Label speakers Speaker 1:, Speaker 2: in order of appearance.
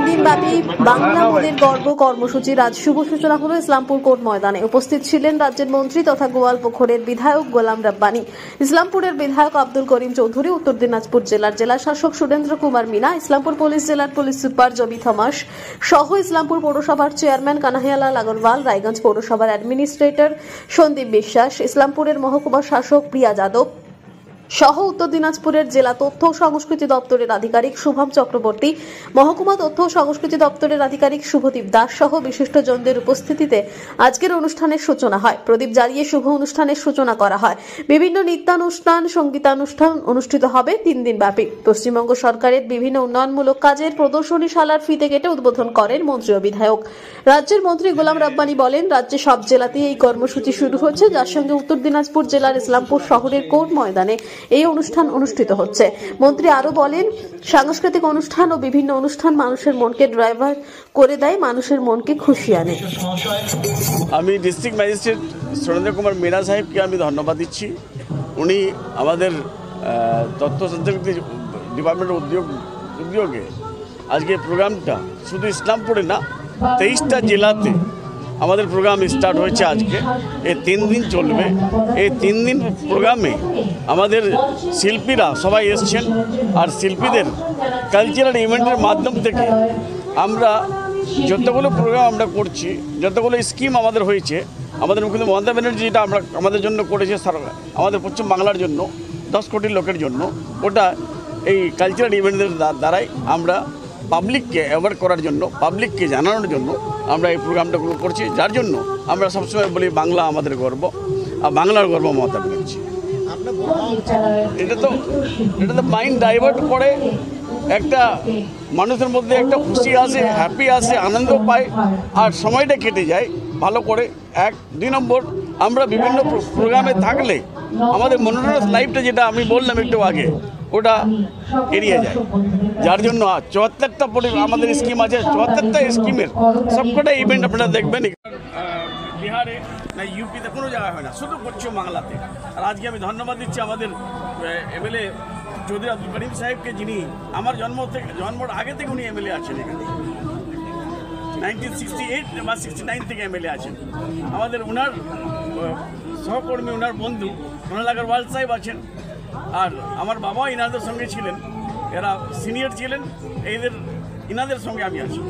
Speaker 1: দিনব্যাপী বাংলা মোদের গর্ব কর্মসূচির আজ শুভ সূচনা হলো ইসলামপুর কোর্ট ময়দানে। উপস্থিত ছিলেন রাজ্যের মন্ত্রী তথা গোয়ালপুকুরের বিধায়ক গোলাম রাব্বানি, ইসলামপুরের বিধায়ক আব্দুল করিম চৌধুরী, উত্তর দিনাজপুর জেলার জেলাশাসক সুরেন্দ্র কুমার মিনা, ইসলামপুর পুলিশ জেলার পুলিশ সুপার জবি থমাস সহ ইসলামপুর পৌরসভার চেয়ারম্যান কানাইয়ালাল আগরওয়াল, রায়গঞ্জ পৌরসভার অ্যাডমিনিস্ট্রেটর সন্দীপ বিশ্বাস, ইসলামপুরের মহকুমা শাসক প্রিয়া যাদব সহ উত্তর দিনাজপুরের জেলা তথ্য ও সংস্কৃতি দপ্তরের আধিকারিক শুভম চক্রবর্তী, মহকুমা তথ্য ও সংস্কৃতি দপ্তরের আধিকারিক শুভদীপ দাস সহ বিশিষ্টজনদের উপস্থিতিতে আজকের অনুষ্ঠানের সূচনা হয়। প্রদীপ জ্বালিয়ে শুভ অনুষ্ঠানের সূচনা করা হয়। বিভিন্ন নৃত্যানুষ্ঠান, সঙ্গীতানুষ্ঠান অনুষ্ঠিত হবে 3 দিন ব্যাপী। পশ্চিমবঙ্গ সরকারের বিভিন্ন উন্নয়নমূলক কাজের প্রদর্শনীশালার ফিতে কেটে উদ্বোধন করেন মন্ত্রী ও বিধায়ক। রাজ্যের মন্ত্রী গোলাম রাব্বানি বলেন, রাজ্যে সব জেলাতেই এই কর্মসূচি শুরু হচ্ছে, যার সঙ্গে উত্তর দিনাজপুর জেলার ইসলামপুর শহরের কোর্ট ময়দানে এই অনুষ্ঠান অনুষ্ঠিত হচ্ছে। মন্ত্রী আরো বলেন, সাংস্কৃতিক অনুষ্ঠান ও বিভিন্ন অনুষ্ঠান মানুষের মনকে ড্রাইভার করে দেয়, মানুষের মনকে খুশি আনে।
Speaker 2: আমি ডিস্ট্রিক্ট ম্যাজিস্ট্রেট সুরেন্দ্র কুমার মিনা সাহেবকে আমি ধন্যবাদ দিচ্ছি। উনি আমাদের তথ্য সংস্কৃতি ডিপার্টমেন্টের উদ্যোগে আজকে প্রোগ্রামটা শুধু ইসলামপুরে না 23টা জেলাতে আমাদের প্রোগ্রাম স্টার্ট হয়েছে আজকে। এই 3 দিন চলবে। এই 3 দিন প্রোগ্রামে আমাদের শিল্পীরা সবাই এসছেন, আর শিল্পীদের কালচারাল ইভেন্টের মাধ্যম থেকে আমরা যতগুলো প্রোগ্রাম আমরা করছি, যতগুলো স্কিম আমাদের হয়েছে, আমাদের মুখ্যমন্ত্রী মমতা ব্যানার্জি যেটা আমাদের জন্য করেছে, আমাদের পশ্চিম বাংলার জন্য 10 কোটি লোকের জন্য, ওটা এই কালচারাল ইভেন্টের দ্বারাই আমরা পাবলিককে অ্যাওয়ার করার জন্য, পাবলিককে জানানোর জন্য আমরা এই প্রোগ্রামটা করছি, যার জন্য আমরা সবসময় বলি বাংলা আমাদের গর্ব, আর বাংলার গর্ব মমতা ব্যানার্জি। এটা তো মাইন্ড ডাইভার্ট করে, একটা মানুষের মধ্যে একটা খুশি আসে, হ্যাপি আসে, আনন্দ পায়, আর সময়টা কেটে যায় ভালো করে। 2 নম্বর, আমরা বিভিন্ন প্রোগ্রামে থাকলে আমাদের মনোরঞ্জন লাইফটা, যেটা আমি বললাম একটু আগে, ওটা এড়িয়ে যায়, যার জন্য 74টা আমাদের স্কিম আছে। 74টা স্কিমের সবকটা ইভেন্ট আপনারা দেখবেন। বিহারে না ইউপিতে কোনো জায়গায় হয় না, শুধু পশ্চিম বাংলাতে। আর আজকে আমি ধন্যবাদ দিচ্ছি আমাদের এমএলএ চৌধুরী আব্দুল করিম সাহেবকে, যিনি আমার জন্মর আগে থেকে উনি এমএলএ আছেন এখানে। 1968 বা 69 থেকে এমএলএ আছেন। আমাদের ওনার সহকর্মী, ওনার বন্ধু সোনাল আগরওয়াল সাহেব আছেন, আর আমার বাবা ইনাদের সঙ্গে ছিলেন, এরা সিনিয়র ছিলেন, ইনাদের সঙ্গে আমি আছি।